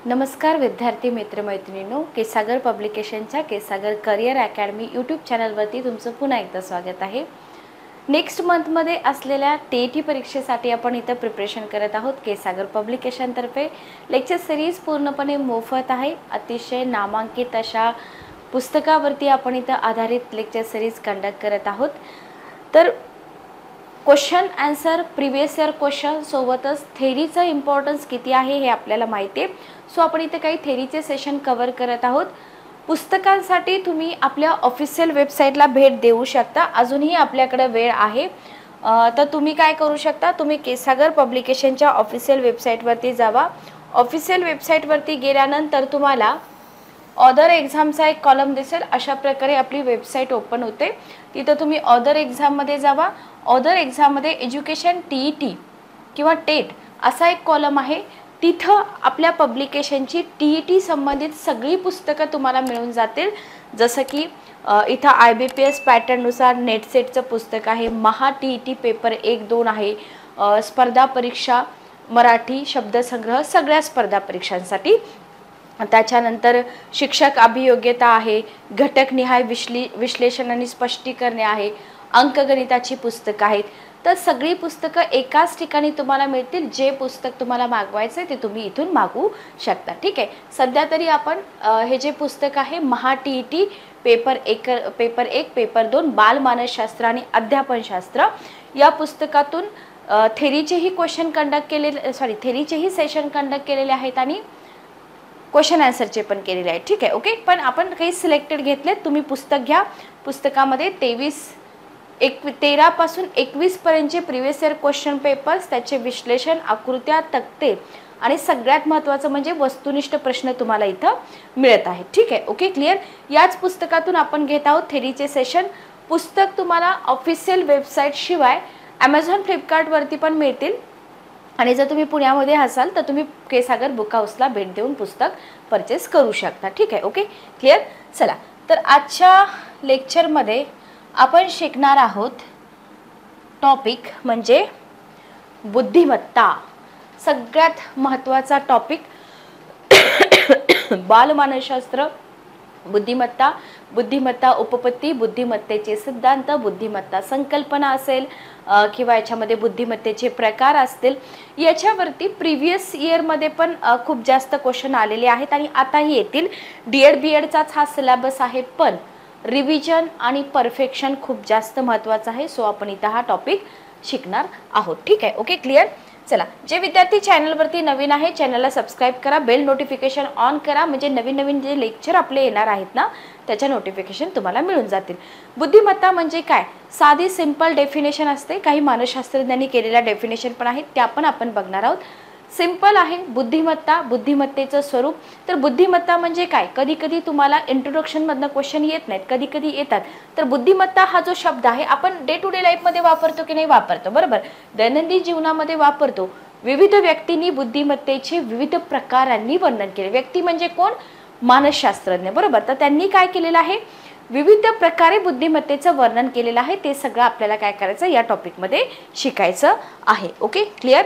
नमस्कार विद्यार्थी मित्रमैत्रिणींनो, केसागर पब्लिकेशनच्या केसागर करिअर अकॅडमी यूट्यूब चॅनलवरती तुमचं पुन्हा एकदा स्वागत आहे। नेक्स्ट मंथमध्ये असलेल्या टीईटी परीक्षेसाठी आपण इथं प्रिपरेशन करत आहोत। केसागर पब्लिकेशनतर्फे लेक्चर सिरीज पूर्णपणे मोफत आहे। अतिशय नामांकित अशा पुस्तकावरती आपण इथं आधारित लेक्चर सिरीज कंडक्ट करत आहोत। तर question answer previous year question सोबतच थेरीचा इम्पॉर्टन्स किती आहे हे आपल्याला माहिती आहे। सो आपण इथे काही थेरीचे सेशन कव्हर करत आहोत। पुस्तकांसाठी तुम्ही आपल्या ऑफिशियल वेबसाईटला भेट देऊ शकता, अजूनही आपल्याकडे वेळ आहे। तर तुम्ही काय करू शकता, तुम्ही केसागर पब्लिकेशनच्या ऑफिशियल वेबसाईटवरती जावा। ऑफिशियल वेबसाईटवरती गेल्यानंतर तुम्हाला ऑदर एग्जामचा एक कॉलम दिसेल। अशा प्रकारे आपली वेबसाईट ओपन होते। तिथं तुम्ही ऑदर एग्जाममध्ये जावा। ऑदर एग्जाममध्ये एज्युकेशन टीईटी किंवा टेट असा एक कॉलम आहे। तिथं आपल्या पब्लिकेशनची टीईटी संबंधित सगळी पुस्तकं तुम्हाला मिळून जातील। जसं की इथं IBPS पॅटर्ननुसार नेट सेटचं पुस्तक आहे, महा टीईटी पेपर 1-2 आहे, स्पर्धा परीक्षा मराठी शब्दसंग्रह सगळ्या स्पर्धा परीक्षांसाठी। त्याच्यानंतर शिक्षक अभियोग्यता आहे, घटकनिहाय विश्लेषण आणि स्पष्टीकरणे आहे, अंकगणिताची पुस्तकं आहेत। तर सगळी पुस्तकं एकाच ठिकाणी तुम्हाला मिळतील। जे पुस्तक तुम्हाला मागवायचे ते तुम्ही इथून मागवू शकता, ठीक आहे। सध्या तरी आपण हे जे पुस्तक आहे महा टीईटी पेपर 1 पेपर 2 बालमानसशास्त्र आणि अध्यापनशास्त्र या पुस्तकातून थेरीचेही क्वेश्चन कंडक्ट केलेले थेरीचेही सेशन कंडक्ट केलेले आहेत आणि क्वेश्चन आन्सरचे पण केलेले आहेत, ठीक आहे ओके। पण आपण काही सिलेक्टेड घेतले, तुम्ही पुस्तक घ्या। पुस्तकामध्ये 13 पासून 21 पर्यंतचे प्रीवियस इयर क्वेश्चन पेपर्स, त्याचे विश्लेषण, आकृत्या, तक्ते आणि सगळ्यात महत्त्वाचं म्हणजे वस्तुनिष्ठ प्रश्न तुम्हाला इथं मिळत आहेत, ठीक आहे ओके क्लिअर। याच पुस्तकातून आपण घेत आहोत थेरीचे सेशन। पुस्तक तुम्हाला ऑफिशियल वेबसाईट शिवाय Amazon फ्लिपकार्टवरती पण मिळतील आणि जर तुम्ही पुण्यामध्ये असाल तर तुम्ही केसागर बुक हाऊसला भेट देऊन पुस्तक परचेस करू शकता, ठीक आहे ओके क्लिअर। चला तर आजच्या लेक्चरमध्ये आपण शिकणार आहोत टॉपिक म्हणजे बुद्धिमत्ता। सगळ्यात महत्त्वाचा टॉपिक बालमानसशास्त्र, बुद्धिमत्ता, बुद्धिमत्ता उपपत्ती, बुद्धिमत्तेचे सिद्धांत, बुद्धिमत्ता संकल्पना असेल किंवा याच्यामध्ये बुद्धिमत्तेचे प्रकार असतील। याच्यावरती प्रीवियस इयरमध्ये पण खूप जास्त क्वेश्चन आलेले आहेत आणि आताही येतील। डीएड बीएडचाच हा सिलेबस आहे, पण रिव्हिजन आणि परफेक्शन खूप जास्त महत्त्वाचं आहे। सो आपण इथं हा टॉपिक शिकणार आहोत, ठीक आहे ओके क्लिअर। चला, जे विद्यार्थी चॅनलवरती नवीन आहे चॅनलला सबस्क्राईब करा, बेल नोटिफिकेशन ऑन करा, म्हणजे नवीन नवीन जे लेक्चर आपले येणार आहेत ना त्याच्या नोटिफिकेशन तुम्हाला मिळून जातील। बुद्धिमत्ता म्हणजे काय, साधी सिंपल डेफिनेशन असते, काही मानसशास्त्रज्ञांनी केलेल्या डेफिनेशन पण आहेत, त्या पण आपण बघणार आहोत। सिंपल आहे बुद्धिमत्ता, बुद्धिमत्तेचं स्वरूप। तर बुद्धिमत्ता म्हणजे काय, कधी कधी तुम्हाला इंट्रोडक्शनमधनं क्वेश्चन येत नाहीत, कधी कधी येतात। तर बुद्धिमत्ता हा जो शब्द आहे आपण डे टू डे लाईफमध्ये वापरतो की नाही, वापरतो बरोबर, दैनंदिन जीवनामध्ये वापरतो। विविध व्यक्तींनी बुद्धिमत्तेचे विविध प्रकारांनी वर्णन केले। व्यक्ती म्हणजे कोण, मानसशास्त्रज्ञ बरोबर। तर त्यांनी काय केलेलं आहे, विविध प्रकारे बुद्धिमत्तेचं वर्णन केलेलं आहे। ते सगळं आपल्याला काय करायचं या टॉपिकमध्ये शिकायचं आहे, ओके क्लिअर।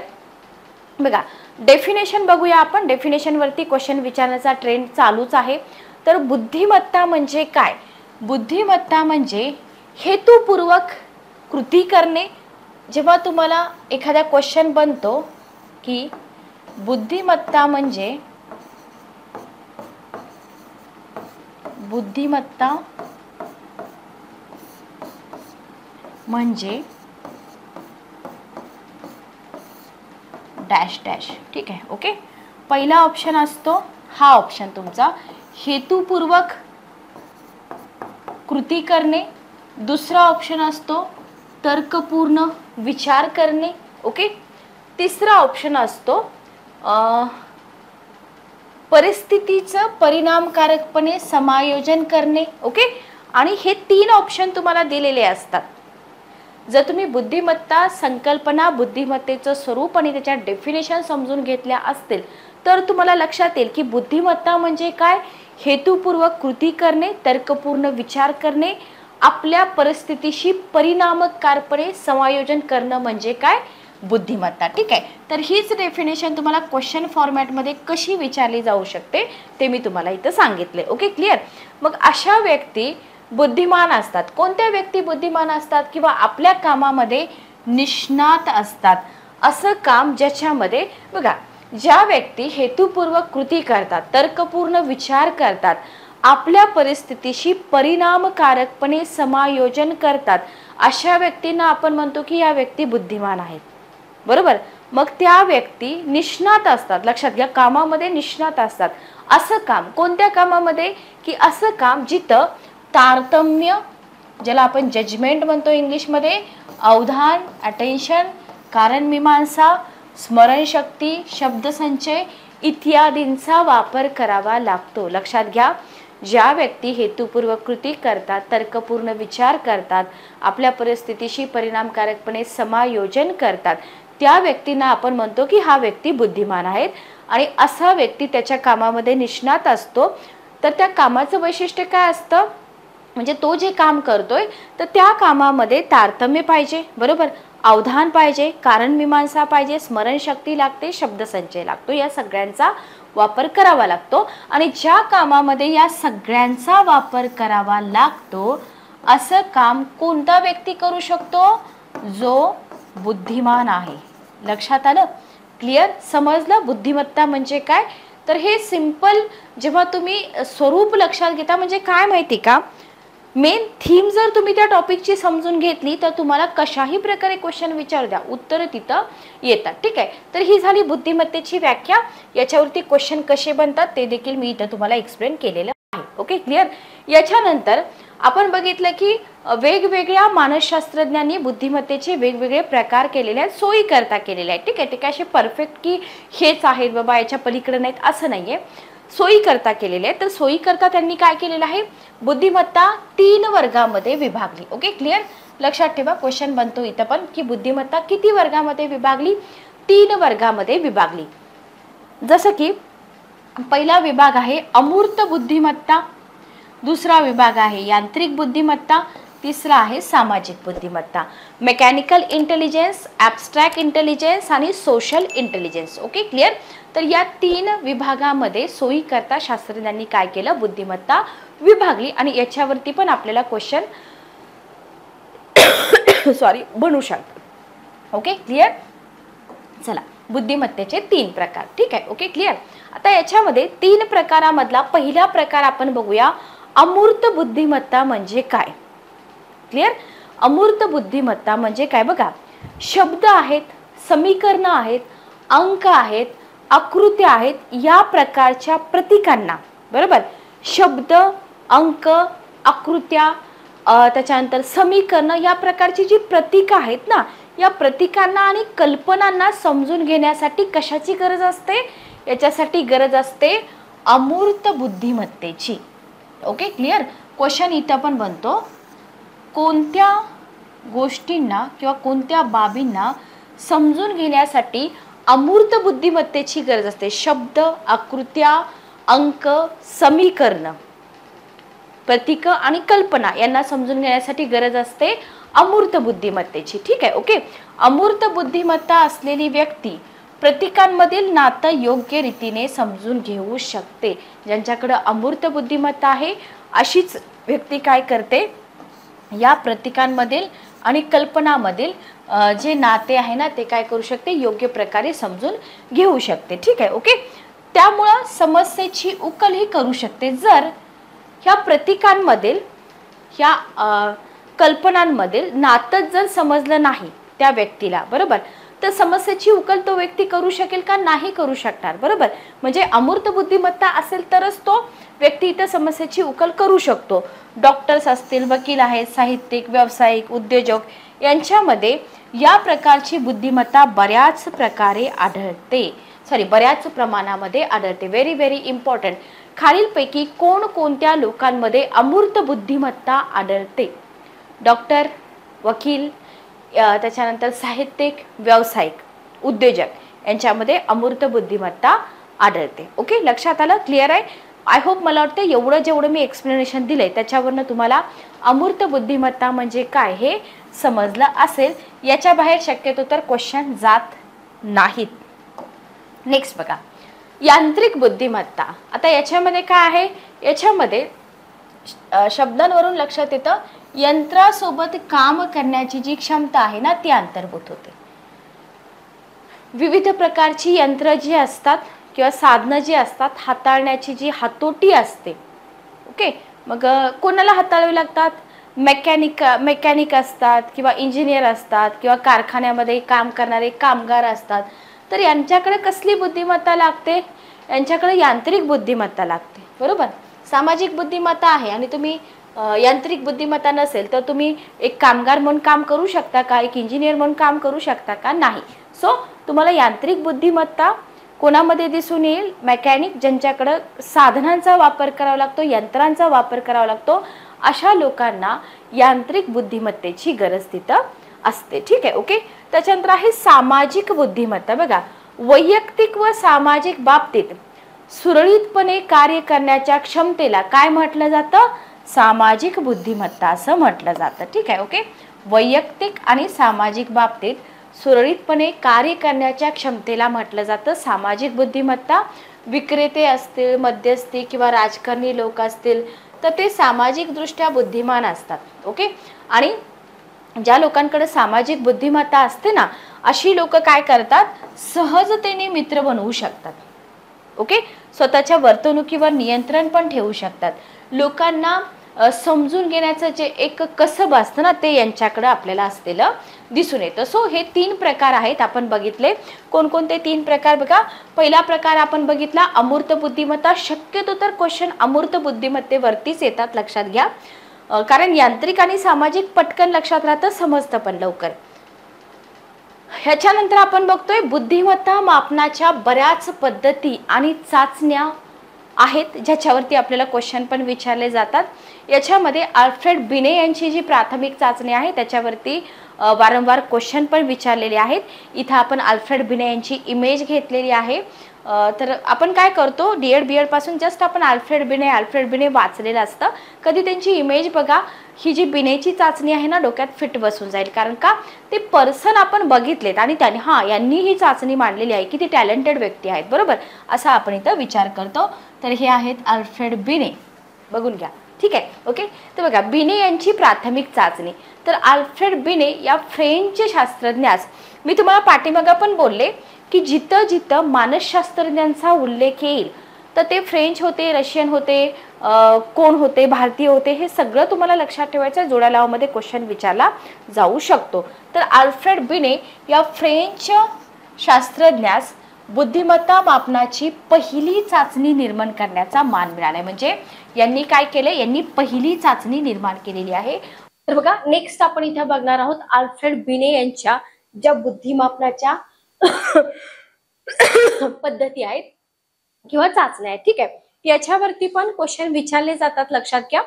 बघा डेफिनेशन बघूया आपण। डेफिनेशनवरती क्वेश्चन विचारण्याचा ट्रेंड चालूच आहे। तर बुद्धिमत्ता म्हणजे काय, बुद्धिमत्ता म्हणजे हेतुपूर्वक कृती करणे। जेव्हा तुम्हाला एखादा क्वेश्चन बनतो की बुद्धिमत्ता म्हणजे डॅश डॅश, ठीक आहे ओके। पहिला ऑप्शन असतो हा ऑप्शन तुमचा, हेतुपूर्वक कृती करणे। दुसरा ऑप्शन असतो तर्कपूर्ण विचार करणे, ओके। तिसरा ऑप्शन असतो परिस्थितीचं परिणामकारकपणे समायोजन करणे, ओके। आणि हे 3 ऑप्शन तुम्हाला दिलेले असतात। जर तुम्ही बुद्धिमत्ता संकल्पना, बुद्धिमत्तेचं स्वरूप आणि त्याच्या डेफिनेशन समजून घेतल्या असतील तर तुम्हाला लक्षात येईल की बुद्धिमत्ता म्हणजे काय, हेतुपूर्वक कृती करणे, तर्कपूर्ण विचार करणे, आपल्या परिस्थितीशी परिणामकारकपणे समायोजन करणं म्हणजे काय बुद्धिमत्ता. ठीक आहे, तर हीच डेफिनेशन तुम्हाला क्वेश्चन फॉर्मॅटमध्ये कशी विचारली जाऊ शकते ते मी तुम्हाला इथं सांगितले. Okay, clear. मग अशा व्यक्ती बुद्धिमान असतात. कोणत्या व्यक्ती बुद्धिमान असतात? किंवा आपल्या कामामध्ये निष्णात असतात. असं काम ज्याच्यामध्ये बघा, ज्या व्यक्ती हेतुपूर्वक कृती करतात, तर्कपूर्ण विचार करतात, आपल्या परिस्थितीशी परिणामकारकपणे समायोजन करतात, अशा व्यक्तींना आपण म्हणतो की या व्यक्ती बुद्धिमान आहेत. बरोबर. मग त्या व्यक्ती निष्णात असतात. लक्षात घ्या, कामामध्ये निष्णात असतात. असं काम, कोणत्या कामामध्ये? की असं काम जिथं तारतम्य, ज्याला आपण जजमेंट म्हणतो इंग्लिशमध्ये, अवधान, अटेन्शन, कारणमीमांसा, स्मरणशक्ती, शब्दसंचय इत्यादींचा वापर करावा लागतो. लक्षात घ्या, ज्या व्यक्ती हेतुपूर्वक कृती करतात, तर्कपूर्ण विचार करतात, आपल्या परिस्थितीशी परिणामकारकपणे समायोजन करतात, त्या व्यक्तींना आपण म्हणतो की हा व्यक्ती बुद्धिमान आहेत. आणि असा व्यक्ती त्याच्या कामामध्ये निष्णात असतो. तर त्या कामाचं वैशिष्ट्य काय असतं? म्हणजे तो जे काम करतोय तर त्या कामामध्ये तारतम्य पाहिजे. बरोबर. अवधान पाहिजे, कारणमीमांसा पाहिजे, स्मरणशक्ती लागते, शब्दसंचय लागतो. या सगळ्यांचा वापर करावा लागतो. आणि ज्या कामामध्ये या सगळ्यांचा वापर करावा लागतो असं काम कोणता व्यक्ती करू शकतो? जो बुद्धिमान आहे. लक्षात आलं? क्लिअर? समजलं बुद्धिमत्ता म्हणजे काय? तर हे सिंपल जेव्हा तुम्ही स्वरूप लक्षात घेता, म्हणजे काय माहिती का, मेन थीम जर तुम्ही त्या टॉपिकची समजून घेतली तर तुम्हाला कशाही प्रकारे क्वेश्चन विचारू द्या, उत्तर तिथं येतात. ठीक आहे, तर ही झाली बुद्धिमत्तेची व्याख्या. याच्यावरती क्वेश्चन कसे बनतात ते देखील मी इथं तुम्हाला एक्सप्लेन केलेलं आहे. Okay, clear. याच्यानंतर आपण बघितलं की वेगवेगळ्या मानसशास्त्रज्ञांनी बुद्धिमत्तेचे वेगवेगळे प्रकार केलेले आहेत, सोयी करता केलेले आहेत. ठीक आहे, ते काय असे परफेक्ट की हेच आहेत बाबा, याच्या पलीकडे नाहीत असं नाहीये, सोयी करता केलेले आहेत. तर सोयी करता त्यांनी काय केलेलं आहे? बुद्धिमत्ता 3 वर्गामध्ये विभागली. Okay, clear. लक्षात ठेवा, क्वेश्चन बनतो इथं पण की बुद्धिमत्ता किती वर्गामध्ये विभागली? 3 वर्गामध्ये विभागली. जसं की पहिला विभाग आहे अमूर्त बुद्धिमत्ता, दुसरा विभाग आहे यांत्रिक बुद्धिमत्ता, तिसरा आहे सामाजिक बुद्धिमत्ता. मेकॅनिकल इंटेलिजन्स, ॲब्स्ट्रॅक्ट इंटेलिजन्स आणि सोशल इंटेलिजन्स. Okay, clear. तर या 3 विभागामध्ये सोयी करता शास्त्रज्ञांनी काय केलं? बुद्धिमत्ता विभागली. आणि याच्यावरती पण आपल्याला क्वेश्चन बनू शकतात. Okay, clear. चला, बुद्धिमत्तेचे 3 प्रकार. ठीक आहे, ओके, क्लिअर. आता याच्यामध्ये 3 प्रकारामधला पहिला प्रकार आपण बघूया. अमूर्त बुद्धिमत्ता म्हणजे काय? क्लिअर. अमूर्त बुद्धिमत्ता म्हणजे काय? बघा, शब्द आहेत, समीकरण आहेत, अंक आहेत, आकृत्या आहेत, या प्रकारच्या प्रतीकांना, बरोबर, शब्द, अंक, आकृत्या, त्याच्यानंतर समीकरण, या प्रकारची जी प्रतीक आहेत ना, या प्रतीकांना आणि कल्पनांना समजून घेण्यासाठी कशाची गरज असते? याच्यासाठी गरज असते अमूर्त बुद्धिमत्तेची. Okay, clear. क्वेश्चन इथं पण बनतो, कोणत्या गोष्टींना किंवा कोणत्या बाबींना समजून घेण्यासाठी अमूर्त बुद्धिमत्तेची गरज असते? शब्द, आकृत्या, अंक, समीकरण, प्रतीक आणि कल्पना यांना समजून घेण्यासाठी गरज असते अमूर्त बुद्धिमत्तेची. ठीक आहे, ओके. अमूर्त बुद्धिमत्ता असलेली व्यक्ती प्रतीकांमधील नातं योग्य रीतीने समजून घेऊ शकते. ज्यांच्याकडे अमूर्त बुद्धिमत्ता आहे अशीच व्यक्ती काय करते? या प्रतीकांमधील आणि कल्पनामधील जे नाते आहे ना ते काय करू शकते? योग्य प्रकारे समजून घेऊ शकते. ठीक आहे, ओके. त्यामुळं समस्येची उकल ही करू शकते. जर ह्या प्रतीकांमधील, ह्या कल्पनांमधील नातं जर समजलं नाही त्या व्यक्तीला, बरोबर, तर समस्येची उकल तो व्यक्ती करू शकेल का? नाही करू शकणार. बरोबर. म्हणजे अमूर्त बुद्धिमत्ता असेल तरच तो व्यक्ती इथं समस्येची उकल करू शकतो. डॉक्टर्स असतील, वकील आहेत, साहित्यिक, व्यावसायिक, उद्योजक यांच्यामध्ये या प्रकारची बुद्धिमत्ता बऱ्याच प्रकारे आढळते. बऱ्याच प्रमाणामध्ये आढळते. Very very important. खालीलपैकी कोणकोणत्या लोकांमध्ये अमूर्त बुद्धिमत्ता आढळते? डॉक्टर, वकील, त्याच्यानंतर साहित्यिक, व्यावसायिक, उद्योजक यांच्यामध्ये अमूर्त बुद्धिमत्ता आढळते. ओके, लक्षात आलं? क्लिअर आहे? आय होप, मला वाटतं जेवढं मी एक्सप्लेनेशन दिलंय त्याच्यावरनं तुम्हाला अमूर्त बुद्धिमत्ता म्हणजे काय हे समजलं असेल. याच्या बाहेर शक्यतो तर क्वेश्चन जात नाहीत. नेक्स्ट बघा, यांत्रिक बुद्धिमत्ता. आता याच्यामध्ये काय आहे, याच्यामध्ये शब्दांवरून लक्षात येतं यंत्रासोबत काम करण्याची जी क्षमता आहे ना ती अंतर्भूत होते. विविध प्रकारची यंत्र जी असतात किंवा साधनं जी असतात हाताळण्याची जी हातोटी असते, ओके, मग कोणाला हाताळावी लागतात, मेकॅनिक असतात किंवा इंजिनियर असतात किंवा कारखान्यामध्ये काम करणारे कामगार असतात. तर यांच्याकडे कसली बुद्धिमत्ता लागते, यांच्याकडे यांत्रिक बुद्धिमत्ता लागते, बरोबर. सामाजिक बुद्धिमत्ता आहे आणि तुम्ही यांत्रिक बुद्धिमत्ता नसेल तर तुम्ही एक कामगार म्हणून काम करू शकता का, एक इंजिनियर म्हणून काम करू शकता का, नाही. सो तुम्हाला यांत्रिक बुद्धिमत्ता कोणामध्ये दिसून येईल, मेकॅनिक, ज्यांच्याकडे साधनांचा वापर करावा लागतो, यंत्रांचा वापर करावा लागतो, अशा लोकांना यांत्रिक बुद्धिमत्तेची गरज तिथं असते. ठीक आहे, ओके. त्याच्यानंतर आहे सामाजिक बुद्धिमत्ता. बघा, वैयक्तिक व सामाजिक बाबतीत सुरळीतपणे कार्य करण्याच्या क्षमतेला काय म्हटलं जातं, सामाजिक बुद्धिमत्ता असं म्हटलं जातं. ठीक आहे, ओके. वैयक्तिक आणि सामाजिक बाबतीत सुरळीतपणे कार्य करण्याच्या क्षमतेला म्हटलं जातं सामाजिक बुद्धिमत्ता. विक्रेते असतील, मध्यस्थी किंवा राजकारणी लोक असतील तर ते सामाजिकदृष्ट्या बुद्धिमान असतात. ओके. आणि ज्या लोकांकडे सामाजिक बुद्धिमत्ता असते ना अशी लोक काय करतात, सहजतेने मित्र बनवू शकतात. ओके. स्वतःच्या वर्तणुकीवर नियंत्रण पण ठेवू शकतात. लोकांना समजून घेण्याचं जे एक कसब असतं ना ते यांच्याकडे आपल्याला असलेलं दिसून येतं. सो हे 3 प्रकार आहेत, आपण बघितले. कोणकोणते 3 प्रकार बघा. पहिला प्रकार आपण बघितला अमूर्त बुद्धिमत्ता. शक्यतो तर क्वेश्चन अमूर्त बुद्धिमत्तेवरतीच येतात, लक्षात घ्या. कारण यांत्रिक आणि सामाजिक पटकन लक्षात राहतं, समजतं पण लवकर. ह्याच्यानंतर आपण बघतोय बुद्धिमत्ता मापनाच्या बऱ्याच पद्धती आणि चाचण्या आहेत ज्याच्यावरती आपल्याला क्वेश्चन पण विचारले जातात. याच्यामध्ये अल्फ्रेड बिने यांची जी प्राथमिक चाचणी आहे त्याच्यावरती वारंवार क्वेश्चन पण विचारलेले आहेत. इथं आपण अल्फ्रेड बिने यांची इमेज घेतलेली आहे. तर आपण काय करतो, डीएड बीएड पासून जस्ट आपण अल्फ्रेड बिने वाचलेलं असतं. कधी त्यांची इमेज बघा. ही जी बिनेची चाचणी आहे ना डोक्यात फिट बसून जाईल, कारण का ते पर्सन आपण बघितलेत आणि त्यांनी यांनी ही चाचणी मांडलेली आहे की ती टॅलेंटेड व्यक्ती आहेत, बरोबर, असा आपण इथं विचार करतो. तर हे आहेत अल्फ्रेड बिने, बघून घ्या. ठीक आहे, ओके. तर बघा, बिने यांची प्राथमिक चाचणी. तर अल्फ्रेड बिने या फ्रेंच शास्त्रज्ञास मी तुम्हाला पाठीमागं पण बोलले की जिथं जिथं मानसशास्त्रज्ञांचा उल्लेख येईल तर ते फ्रेंच होते, रशियन होते, कोण होते, भारतीय होते, हे सगळं तुम्हाला लक्षात ठेवायचं. जोड्या लावामध्ये क्वेश्चन विचारला जाऊ शकतो. तर अल्फ्रेड बिने या फ्रेंच शास्त्रज्ञास बुद्धिमत्ता मापनाची पहिली चाचणी निर्माण करण्याचा मान मिळाला. म्हणजे यांनी काय केलं, यांनी पहिली चाचणी निर्माण केलेली आहे. तर बघा, नेक्स्ट आपण इथे बघणार आहोत अल्फ्रेड बिने यांच्या ज्या बुद्धिमापनाच्या पद्धती आहेत किंवा चाचण्या आहेत. ठीक आहे, याच्यावरती पण क्वेश्चन विचारले जातात, लक्षात घ्या.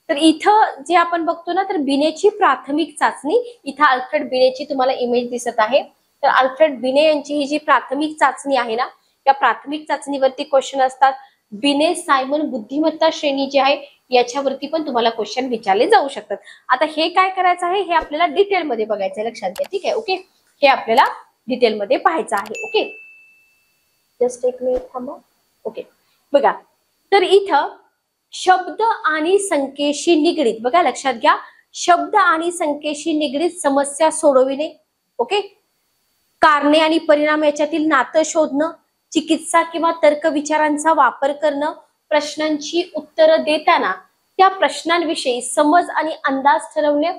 तर इथं जे आपण बघतो ना, तर बिनेची प्राथमिक चाचणी, इथं अल्फ्रेड बिनेची तुम्हाला इमेज दिसत आहे. तर अल्फ्रेड बिने यांची ही जी प्राथमिक चाचणी आहे ना, या प्राथमिक चाचणीवरती क्वेश्चन असतात. बिने सायमन बुद्धिमत्ता श्रेणी जी आहे याच्यावरती पण तुम्हाला क्वेश्चन विचारले जाऊ शकतात. आता हे काय करायचं आहे, हे आपल्याला डिटेलमध्ये बघायचं आहे, लक्षात घ्या. ठीक आहे, ओके. हे आपल्याला डिटेलमध्ये पाहायचं आहे. ओके, जस्ट एक मिनिट थांबा. ओके, बघा. तर इथं शब्द आणि संख्येशी निगडीत, बघा लक्षात घ्या, शब्द आणि संख्येशी निगडीत समस्या सोडविणे. ओके. कारणे आणि परिणाम याच्यातील नातं शोधणं, चिकित्सा किंवा तर्क विचारांचा वापर करणं, प्रश्नांची उत्तरं देताना त्या प्रश्नांविषयी समज आणि अंदाज ठरवणे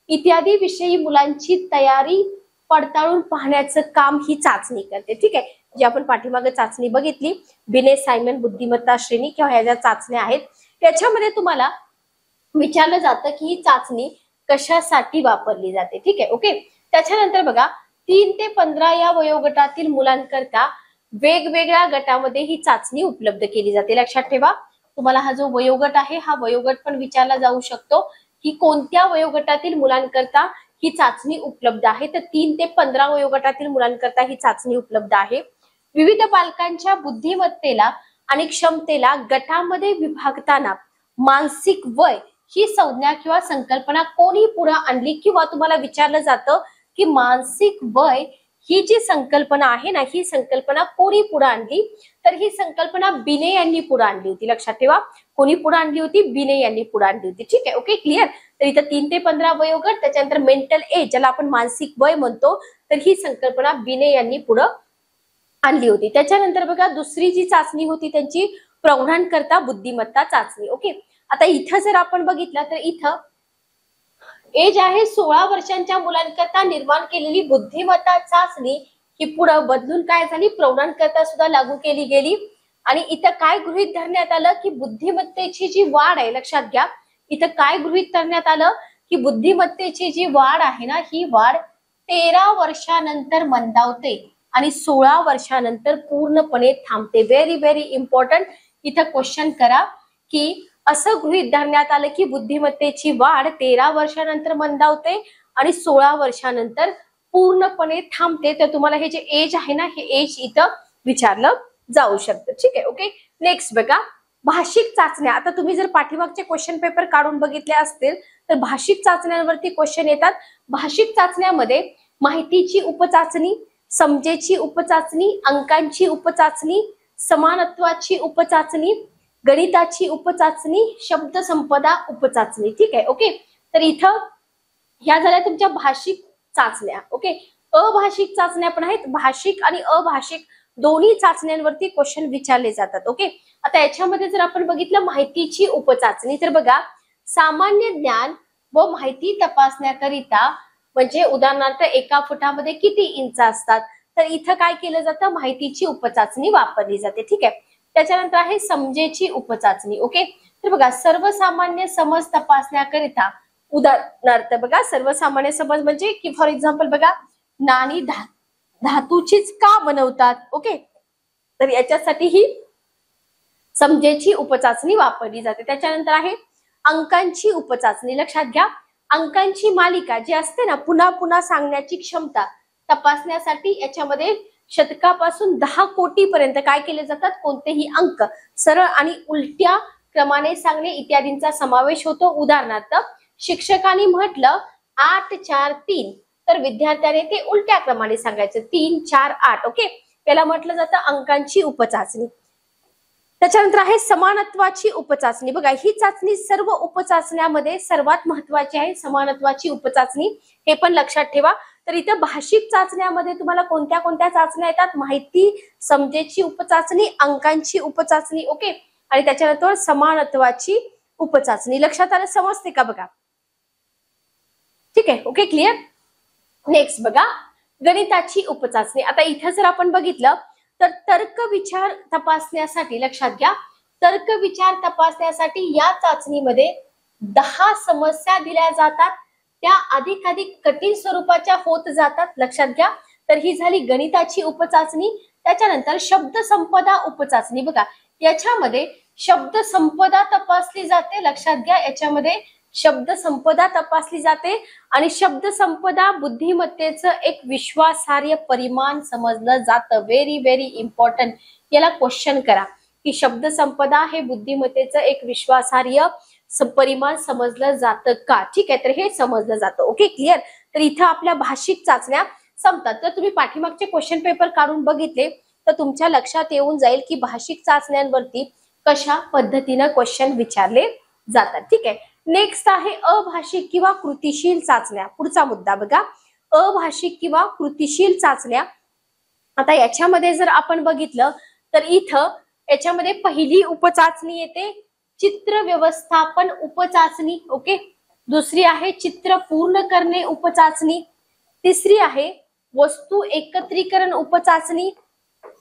इत्यादी विषयी मुलांची तयारी पडताळून पाहण्याचं काम ही चाचणी करते. ठीक आहे, जी आपण पाठीमागे चाचणी बघितली बिने सायमन बुद्धिमत्ता श्रेणी किंवा ह्या ज्या चाचण्या आहेत त्याच्यामध्ये तुम्हाला विचारलं जातं की ही चाचणी कशासाठी वापरली जाते. ठीक आहे, ओके. त्याच्यानंतर बघा, 3 ते 15 या वयोगटातील मुलांकरता वेगवेगळ्या गटामध्ये ही चाचणी उपलब्ध केली जाते. लक्षात ठेवा, तुम्हाला हा जो वयोगट आहे हा वयोगट पण विचारला जाऊ शकतो की कोणत्या वयोगटातील मुलांकरता ही चाचणी उपलब्ध आहे. तर 3 ते 15 वयोगटातील मुलांकरता ही चाचणी उपलब्ध आहे. विविध पालकांच्या बुद्धिमत्तेला आणि क्षमतेला गटामध्ये विभागताना मानसिक वय ही संज्ञा किंवा संकल्पना कोणी पुढे आणली किंवा तुम्हाला विचारलं जातं की मानसिक वय ही जी संकल्पना आहे ना, ही संकल्पना कोणी पुढे आणली, तर ही संकल्पना बिने यांनी पुढे आणली होती. लक्षात ठेवा, कोणी पुढे आणली होती? बिने यांनी पुढे आणली होती. ठीक आहे, ओके, क्लिअर. तर इथं 3 ते 15 वयोगट, त्याच्यानंतर मेंटल एज ज्याला आपण मानसिक वय म्हणतो, तर ही संकल्पना बिने यांनी पुढे आणली होती. त्याच्यानंतर बघा दुसरी जी चाचणी होती त्यांची प्रौढांकरता बुद्धिमत्ता चाचणी. ओके, आता इथं जर आपण बघितलं तर इथं एज आहे 16 वर्षांच्या मुलांकरता निर्माण केलेली बुद्धिमत्ता चाचणी ही पुढे बदलून काय झाली, प्रौढांकरता सुद्धा लागू केली गेली. आणि इथं काय गृहीत धरण्यात आलं की बुद्धिमत्तेची जी वाढ आहे, लक्षात घ्या, इथं काय गृहीत धरण्यात आलं की बुद्धिमत्तेची जी वाढ आहे ना, ही वाढ 13 वर्षानंतर मंदावते आणि 16 वर्षानंतर पूर्णपणे थांबते. Very very important. इथं क्वेश्चन करा की असं गृहीत धरण्यात आलं की बुद्धिमत्तेची वाढ 13 वर्षानंतर मंदावते आणि 16 वर्षानंतर पूर्णपणे थांबते. तर तुम्हाला हे जे एज आहे ना, हे एज इथं विचारलं जाऊ शकतं. ठीक आहे, ओके. नेक्स्ट बघा भाषिक चाचण्या. आता तुम्ही जर पाठीमागचे क्वेश्चन पेपर काढून बघितले असतील तर भाषिक चाचण्यांवरती क्वेश्चन येतात. भाषिक चाचण्यामध्ये माहितीची उपचाचणी, समजेची उपचाचणी, अंकांची उपचाचणी, समानत्वाची उपचाचणी, गणिताची उपचाचणी, शब्द संपदा उपचाचणी. ठीक आहे, ओके. तर इथं ह्या झाल्या तुमच्या भाषिक चाचण्या. ओके, अभाषिक चाचण्या पण आहेत. भाषिक आणि अभाषिक दोन्ही चाचण्यांवरती क्वेश्चन विचारले जातात. ओके, आता याच्यामध्ये जर आपण बघितलं माहितीची उपचाचणी, तर बघा सामान्य ज्ञान व माहिती तपासण्याकरिता, म्हणजे उदाहरणार्थ एका फुटामध्ये किती इंच असतात, तर इथं काय केलं जातं, माहितीची उपचाचणी वापरली जाते. ठीक आहे. त्याच्यानंतर आहे समजेची उपचाचणी. ओके, तर बघा सर्वसामान्य समज तपासण्याकरिता, उदाहरणार्थ बघा सर्वसामान्य समज म्हणजे की फॉर एक्झाम्पल बघा नाणी धातूचीच का बनवतात. ओके, तर याच्यासाठी ही समजेची उपचाचणी वापरली जाते. त्याच्यानंतर आहे अंकांची उपचाचणी. लक्षात घ्या, अंकांची मालिका जी असते ना, पुन्हा पुन्हा सांगण्याची क्षमता तपासण्यासाठी याच्यामध्ये शतकापासून 10 कोटी पर्यंत काय केले जातात, कोणतेही अंक सरळ आणि उलट्या क्रमाने सांगणे इत्यादींचा समावेश होतो. उदाहरणार्थ शिक्षकांनी म्हटलं 8 4 3, तर विद्यार्थ्याने ते उलट्या क्रमाने सांगायचं 3 4 8. ओके, याला म्हटलं जातं अंकांची उपचाचणी. त्याच्यानंतर आहे समानत्वाची उपचाचणी. बघा ही चाचणी सर्व उपचाचण्यामध्ये सर्वात महत्वाची आहे, समानत्वाची उपचाचणी. हे पण लक्षात ठेवा. तर इथं भाषिक चाचण्यामध्ये तुम्हाला कोणत्या कोणत्या चाचण्या येतात, माहिती समजेची उपचाचणी, अंकांची उपचाचणी. ओके, आणि त्याच्यानंतर समानत्वाची उपचाचणी. लक्षात आलं, समजते का बघा. ठीक आहे, ओके, क्लिअर. नेक्स्ट बघा गणिताची उपचाचणी. आता इथं जर आपण बघितलं तर तर्क विचार तपासण्यासाठी, लक्षात घ्या, तर्क विचार तपासण्यासाठी या चाचणीमध्ये 10 समस्या दिल्या जातात. त्या अधिकाधिक कठीण स्वरूपाच्या होत जातात. लक्षात घ्या. तर ही झाली गणिताची उपचाचणी. त्याच्यानंतर शब्द संपदा उपचाचणी. बघा याच्यामध्ये शब्द संपदा तपासली जाते. लक्षात घ्या, याच्यामध्ये शब्द संपदा तपासली जाते आणि शब्द संपदा बुद्धिमत्तेचं एक विश्वासार्ह परिमाण समजलं जातं. Very very important. याला क्वेश्चन करा की शब्द संपदा हे बुद्धिमत्तेचं एक विश्वासार्ह परिमाण समजलं जातं का. ठीक आहे, तर हे समजलं जातं. Okay, clear. तर इथं आपल्या भाषिक चाचण्या संपतात. तर तुम्ही पाठीमागचे क्वेश्चन पेपर काढून बघितले तर तुमच्या लक्षात येऊन जाईल की भाषिक चाचण्यांवरती कशा पद्धतीनं क्वेश्चन विचारले जातात. ठीक आहे. नेक्स्ट आहे अभाषिक किंवा कृतिशील चाचण्या. पुढचा मुद्दा बघा, अभाषिक किंवा कृतिशील चाचण्या. आता याच्यामध्ये जर आपण बघितलं तर इथं याच्यामध्ये पहिली उपचाचणी येते चित्र व्यवस्थापन उपचाचणी. ओके, दुसरी आहे चित्र पूर्ण करणे उपचाचणी, तिसरी आहे वस्तू एकत्रीकरण उपचाचणी,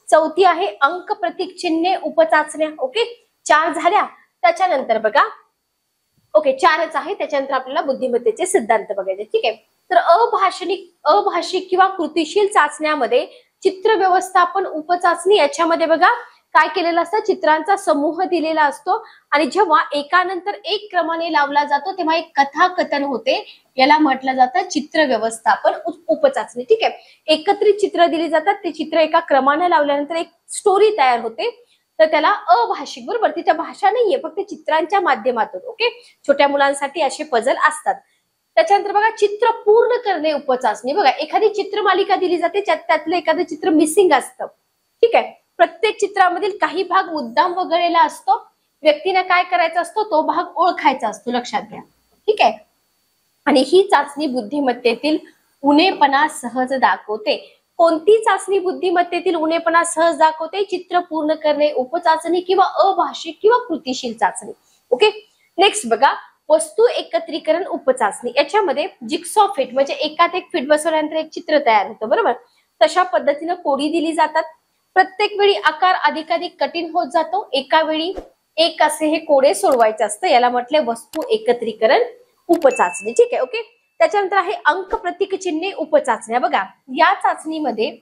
चौथी आहे अंक प्रतीक चिन्हे उपचाचण्या. ओके, 4 झाल्या. त्याच्यानंतर बघा, ओके 4च आहे. त्याच्यानंतर आपल्याला बुद्धिमत्तेचे सिद्धांत बघायचे. ठीक आहे. तर अभाषिक किंवा कृतिशील चाचण्यामध्ये चित्र व्यवस्थापन उपचाचणी याच्यामध्ये बघा काय केलेलं असतं, चित्रांचा समूह दिलेला असतो आणि जेव्हा एकानंतर एक क्रमाने लावला जातो तेव्हा एक कथाकथन होते. याला म्हटलं जातं चित्र व्यवस्थापन उपचाचणी. ठीक आहे. एकत्रित चित्र दिली जातात, ते चित्र एका क्रमाने लावल्यानंतर एक स्टोरी तयार होते, तर त्याला अभाषिक, बरोबर, तिच्या भाषा नाहीये, फक्त चित्रांच्या माध्यमातून. ओके, छोट्या मुलांसाठी असे पझल असतात. त्याच्यानंतर बघा चित्र पूर्ण करणे उपचाचणी. बघा एखादी चित्रमालिका दिली जाते त्यातलं एखादं चित्र मिसिंग असतं. ठीक आहे, प्रत्येक चित्रामधील काही भाग मुद्दाम वगळलेला असतो. व्यक्तीने काय करायचा असतो, तो भाग ओळखायचा असतो, लक्षात घ्या. ठीक आहे, आणि ही चाचणी बुद्धिमत्तेतील उणेपणा सहज दाखवते. कोणती चाचणी बुद्धिमत्तेतील उणेपणा सहज दाखवते? चित्र पूर्ण करणे उपचाचणी किंवा अभाषिक किंवा कृतीशील चाचणी. ओके, नेक्स्ट बघा वस्तू एकत्रीकरण उपचाचणी. याच्यामध्ये जिक्सॉ फिट म्हणजे एकात एक फिट बसवल्यानंतर एक चित्र तयार होतं, बरोबर. तशा पद्धतीने कोडी दिली जातात. प्रत्येक वेळी आकार अधिकाधिक कठीण होत जातो. एका वेळी एक असे हे कोडे सोडवायचे असतं, याला म्हटले वस्तू एकत्रीकरण उपचाचणी. ठीक आहे, ओके. त्याच्यानंतर आहे अंक प्रतीक चिन्हे उपचाचण्या. बघा या चाचणीमध्ये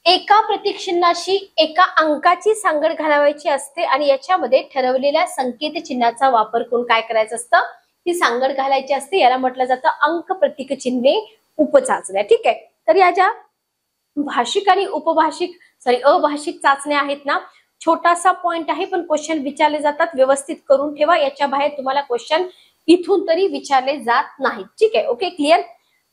एका प्रतीक चिन्हाशी एका अंकाची सांगड घालावायची असते आणि याच्यामध्ये ठरवलेल्या संकेत चिन्हाचा वापर करून काय करायचं असतं, ती सांगड घालायची असते. याला म्हटलं जातं अंक प्रतीक चिन्हे उपचाचण्या. ठीक आहे, तर या ज्या भाषिक आणि अभाषिक चाचण्या आहेत ना, छोटासा पॉइंट आहे पण क्वेश्चन विचारले जातात. व्यवस्थित करून ठेवा, याच्या बाहेर तुम्हाला क्वेश्चन इथून तरी विचारले जात नाहीत. ठीक आहे, ओके, क्लिअर.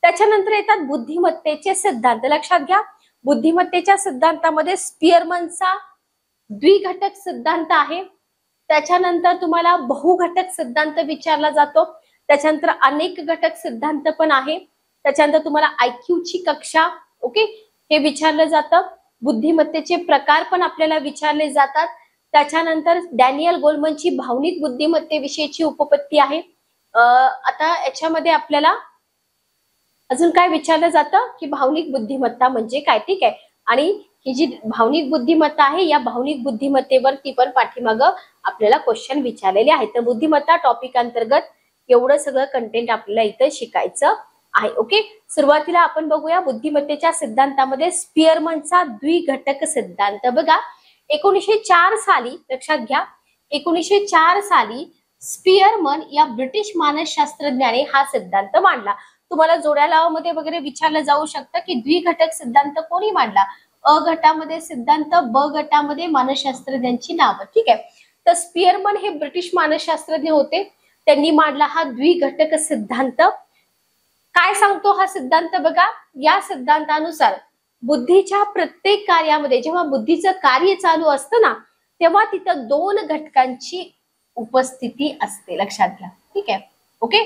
त्याच्यानंतर येतात बुद्धिमत्तेचे सिद्धांत. लक्षात घ्या, बुद्धिमत्तेच्या सिद्धांतामध्ये स्पियरमनचा द्विघटक सिद्धांत आहे. त्याच्यानंतर तुम्हाला बहुघटक सिद्धांत विचारला जातो. त्याच्यानंतर अनेक घटक सिद्धांत पण आहे. त्याच्यानंतर तुम्हाला IQ ची कक्षा, ओके, हे विचारलं जातं. बुद्धिमत्तेचे प्रकार पण आपल्याला विचारले जातात. त्याच्यानंतर डॅनियल गोलमनची भावनिक बुद्धिमत्तेविषयीची उपपत्ती आहे. आता याच्यामध्ये आपल्याला अजून काय विचारलं जातं की भावनिक बुद्धिमत्ता म्हणजे काय. ठीक आहे, आणि ही जी भावनिक बुद्धिमत्ता आहे या भावनिक बुद्धिमत्तेवरती पण पाठीमागं आपल्याला क्वेश्चन विचारलेले आहेत. तर बुद्धिमत्ता टॉपिक अंतर्गत एवढं सगळं कंटेंट आपल्याला इथं शिकायचं आहे. ओके, सुरुवातीला आपण बघूया बुद्धिमत्तेच्या सिद्धांतामध्ये स्पियरमनचा द्विघटक सिद्धांत. बघा 1904 साली, लक्षात घ्या, 1904 साली स्पियरमन या ब्रिटिश मानसशास्त्रज्ञाने हा सिद्धांत मांडला. तुम्हाला जोड्या लावामध्ये वगैरे विचारलं जाऊ शकतं की द्विघटक सिद्धांत कोणी मांडला. अ गटामध्ये सिद्धांत, ब गटामध्ये मानसशास्त्रज्ञांची नावं. ठीक आहे, तर स्पियरमन हे ब्रिटिश मानसशास्त्रज्ञ होते. त्यांनी मांडला हा द्विघटक सिद्धांत. काय सांगतो हा सिद्धांत? बघा या सिद्धांतानुसार बुद्धीच्या प्रत्येक कार्यामध्ये जेव्हा बुद्धीचं कार्य चालू असतं ना, तेव्हा तिथं दोन घटकांची उपस्थिती असते. लक्षात घ्या. ठीक आहे, ओके,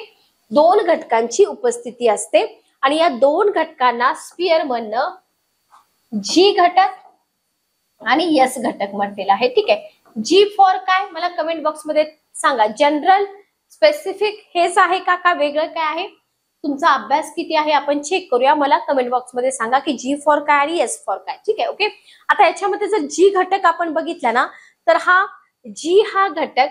दोन घटकांची उपस्थिती असते आणि या दोन घटकांना स्पियरमननं जी घटक आणि यस घटक म्हटलेला आहे. ठीक आहे, जी फॉर काय मला कमेंट बॉक्स मध्ये सांगा. जनरल, स्पेसिफिक हेच आहे का वेगळं काय आहे? तुमचा अभ्यास किती आहे आपण चेक करूया. मला कमेंट बॉक्स मध्ये सांगा की जी फॉर काय आणि येस फॉर काय. ठीक आहे, ओके. आता याच्यामध्ये जर जी घटक आपण बघितला ना, तर हा घटक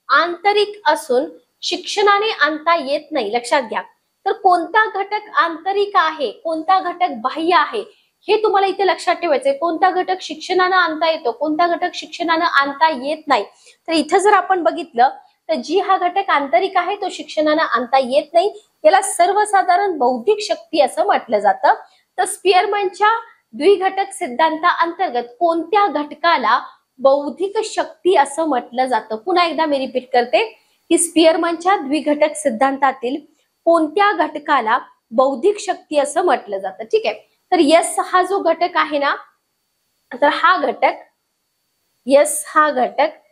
आंतरिक असून शिक्षणाने आणता येत नाही. लक्षात घ्या. तर कोणता घटक आंतरिक आहे, कोणता घटक बाह्य आहे, हे तुम्हाला इथे लक्षात ठेवायचंय. कोणता घटक शिक्षणानं आणता येतो, कोणता घटक शिक्षणानं आणता येत नाही. तर इथं जर आपण बघितलं तर जी हा घटक आंतरिक आहे तो शिक्षणानं आणता येत नाही. याला सर्वसाधारण बौद्धिक शक्ती असं म्हटलं जातं. तर स्पियरमनच्या द्विघटक सिद्धांता अंतर्गत कोणत्या घटकाला बौद्धिक शक्ती असं म्हटलं जातं? पुन्हा एकदा मी रिपीट करते की स्पियरमनच्या द्विघटक सिद्धांतातील कोणत्या घटकाला बौद्धिक शक्ती असं म्हटलं जातं? ठीक आहे, तर यस हा जो घटक आहे ना, तर हा घटक यस हा घटक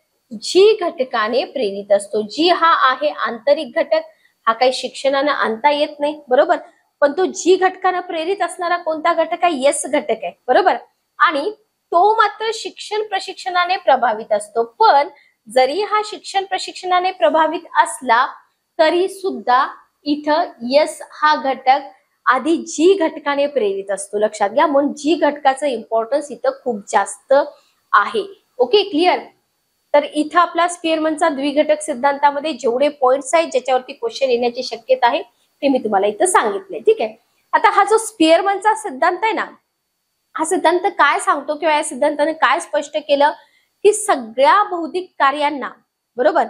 जी घटकाने प्रेरित असतो. जी हा आहे आंतरिक घटक, हा काही शिक्षणानं आणता येत नाही, बरोबर. पण तो जी घटकानं प्रेरित असणारा कोणता घटक आहे? यस घटक आहे, बरोबर. आणि तो मात्र शिक्षण प्रशिक्षणाने प्रभावित असतो. पण जरी हा शिक्षण प्रशिक्षणाने प्रभावित असला तरी सुद्धा इथं यस हा घटक आधी जी घटकाने प्रेरित असतो. लक्षात घ्या, म्हणून जी घटकाचं इम्पॉर्टन्स इथं खूप जास्त आहे. Okay, clear. तर इथं आपला स्पियरमनचा द्विघटक सिद्धांतामध्ये जेवढे पॉइंट्स आहेत ज्याच्यावरती क्वेश्चन येण्याची शक्यता आहे ते मी तुम्हाला इथं सांगितले. ठीक आहे, आता हा जो स्पियरमनचा सिद्धांत आहे ना, हा सिद्धांत काय सांगतो किंवा या सिद्धांताने काय स्पष्ट केलं की सगळ्या बौद्धिक कार्यांना, बरोबर,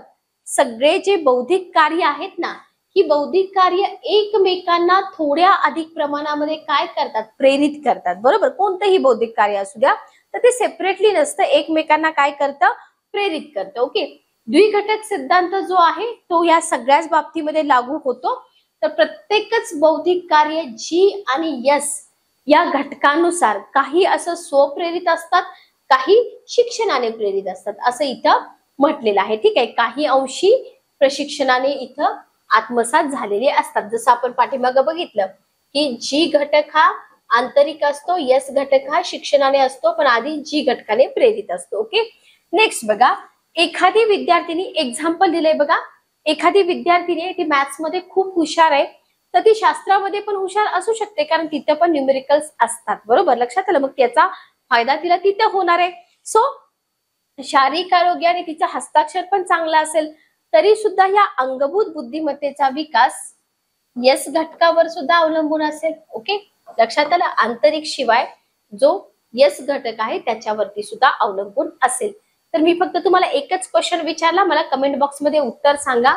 सगळे जे बौद्धिक कार्य आहेत ना, ही बौद्धिक कार्य एकमेकांना थोड्या अधिक प्रमाणामध्ये काय करतात? प्रेरित करतात, बरोबर. कोणतंही बौद्धिक कार्य असू द्या तर ते सेपरेटली नसतं, एकमेकांना काय करतं? प्रेरित करतं. ओके, द्विघटक सिद्धांत जो आहे तो या सगळ्याच बाबतीमध्ये लागू होतो. तर प्रत्येकच बौद्धिक कार्य जी आणि यस या घटकानुसार काही असं स्वप्रेरित असतात, काही शिक्षणाने प्रेरित असतात असं इथं म्हटलेलं आहे. ठीक आहे, काही अंशी प्रशिक्षणाने इथं आत्मसात झालेले असतात. जसं आपण पाठीमागं बघितलं की जी घटक हा आंतरिक असतो, यस घटक हा शिक्षणाने असतो, पण आधी जी घटकाने प्रेरित असतो. ओके, नेक्स्ट बघा, एखादी विद्यार्थिनी एक्झाम्पल दिलंय बघा. एखादी विद्यार्थिनी ती मॅथ्स मध्ये खूप हुशार आहे, तर ती शास्त्रामध्ये पण हुशार असू शकते, कारण तिथं पण न्यूमेरिकल्स असतात. बरोबर, लक्षात आलं. मग त्याचा फायदा तिला तिथं होणार आहे. सो शारीरिक आरोग्य आणि तिचं हस्ताक्षर पण चांगलं असेल तरी सुद्धा या अंगभूत बुद्धिमत्तेचा विकास यस घटकावर सुद्धा अवलंबून असेल. ओके, लक्षात आलं. आंतरिक शिवाय जो यस घटक आहे त्याच्यावरती सुद्धा अवलंबून असेल. तर मी फक्त तुम्हाला एकच क्वेश्चन विचारला, मला कमेंट बॉक्स मध्ये उत्तर सांगा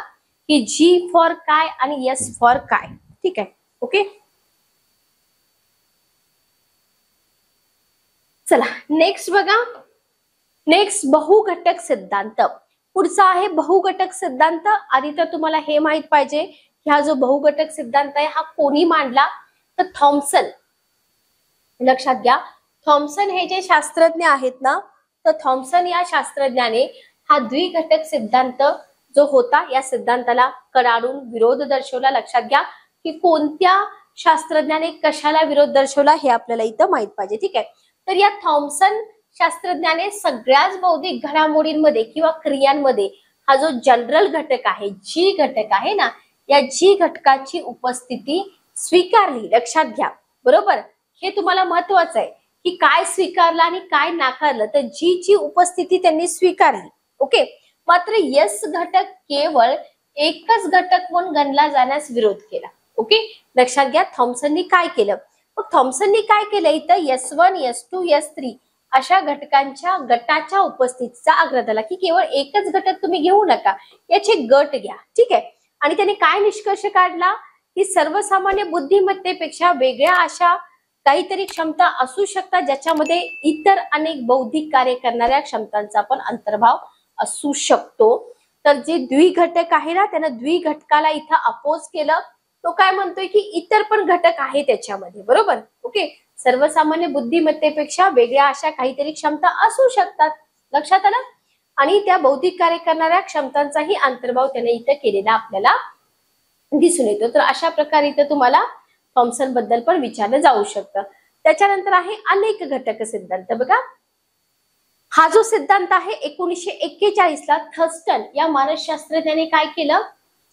की जी फॉर काय आणि यस फॉर काय. ठीक आहे, ओके. चला नेक्स्ट बघा. नेक्स्ट बहुघटक सिद्धांत. पुढचा आहे बहुघटक सिद्धांत. आधी तर तुम्हाला हे माहित पाहिजे की हा जो बहुघटक सिद्धांत आहे हा कोणी मांडला, तर थॉम्सन. लक्षात घ्या, थॉम्सन हे जे शास्त्रज्ञ आहेत ना, तर थॉम्सन या शास्त्रज्ञाने हा द्विघटक सिद्धांत जो होता या सिद्धांताला कडाडून विरोध दर्शवला. लक्षात घ्या की कोणत्या शास्त्रज्ञाने कशाला विरोध दर्शवला हे आपल्याला इथं माहित पाहिजे. ठीक आहे, तर या थॉम्सन शास्त्रज्ञाने सगळ्याच बौद्धिक घडामोडींमध्ये किंवा क्रियांमध्ये हा जो जनरल घटक आहे, जी घटक आहे ना, या जी घटकाची उपस्थिती स्वीकारली. लक्षात घ्या, बरोबर. हे तुम्हाला महत्वाचं आहे की काय स्वीकारलं आणि काय नाकारलं. तर जी ची उपस्थिती त्यांनी स्वीकारली. ओके, मात्र यस घटक केवळ एकच घटक म्हणून गणला जाण्यास विरोध केला. ओके, लक्षात घ्या थॉम्सननी काय केलं. मग थॉम्सननी काय केलं, इथं S1 S2 S3 अशा घटकांच्या गटाच्या उपस्थितीचा आग्रह धरला की केवळ एकच घटक तुम्ही घेऊ नका, याचे गट घ्या. ठीक आहे, आणि त्याने काय निष्कर्ष काढला की सर्वसामान्य बुद्धिमत्तेपेक्षा वेगळ्या अशा काहीतरी क्षमता असू शकतात ज्याच्यामध्ये इतर अनेक बौद्धिक कार्य करणाऱ्या क्षमतांचा पण अंतर्भाव असू शकतो. तर जे द्विघटक आहे ना, त्यानं द्विघटकाला इथं अपोज केलं. तो काय म्हणतोय की इतर पण घटक आहे त्याच्यामध्ये. बरोबर, ओके. सर्वसामान्य बुद्धिमत्तेपेक्षा वेगळ्या अशा काहीतरी क्षमता असू शकतात. लक्षात आलं. आणि त्या बौद्धिक कार्य करणाऱ्या क्षमतांचाही अंतर्भाव त्याने इथं केलेला आपल्याला दिसून येतो. तर अशा प्रकारे इथं तुम्हाला थॉम्सन बद्दल पण विचारलं जाऊ शकतं. त्याच्यानंतर आहे अनेक घटक सिद्धांत. बघा, हा जो सिद्धांत आहे 1941 ला थर्स्टन या मानसशास्त्रज्ञाने काय केलं,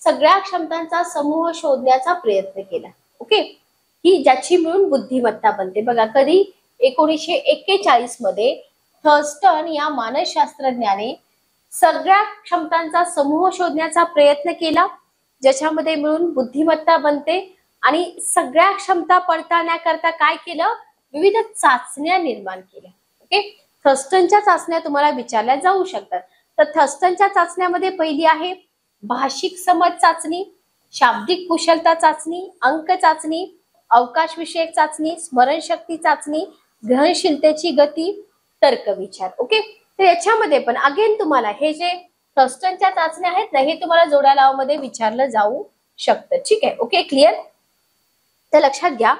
सगळ्या क्षमतांचा समूह शोधण्याचा प्रयत्न केला. ओके, ही ज्याची मिळून बुद्धिमत्ता बनते. बघा, कधी 1941 मध्ये थर्स्टन या मानसशास्त्रज्ञाने सगळ्या क्षमतांचा समूह शोधण्याचा प्रयत्न केला ज्याच्यामध्ये मिळून बुद्धिमत्ता बनते. आणि सगळ्या क्षमता पडताळण्याकरता काय केलं, विविध चाचण्या निर्माण केल्या. ओके, थर्स्टनच्या चाचण्या तुम्हाला विचारल्या जाऊ शकतात. तर थर्स्टनच्या चाचण्यामध्ये पहिली आहे भाषिक समज चाचणी, शाब्दिक कुशलता चाचणी, अंक चाचणी, अवकाश विषयक चाचणी, स्मरणशक्ती चाचणी, ग्रहणशीलतेची गती, तर्क विचार. ओके, तर याच्यामध्ये पण अगेन तुम्हाला हे जे थर्स्टनच्या चाचण्या आहेत ना, हे तुम्हाला जोड्या लावामध्ये विचारलं जाऊ शकतं. ठीक आहे, ओके, क्लिअर. तर लक्षात घ्या,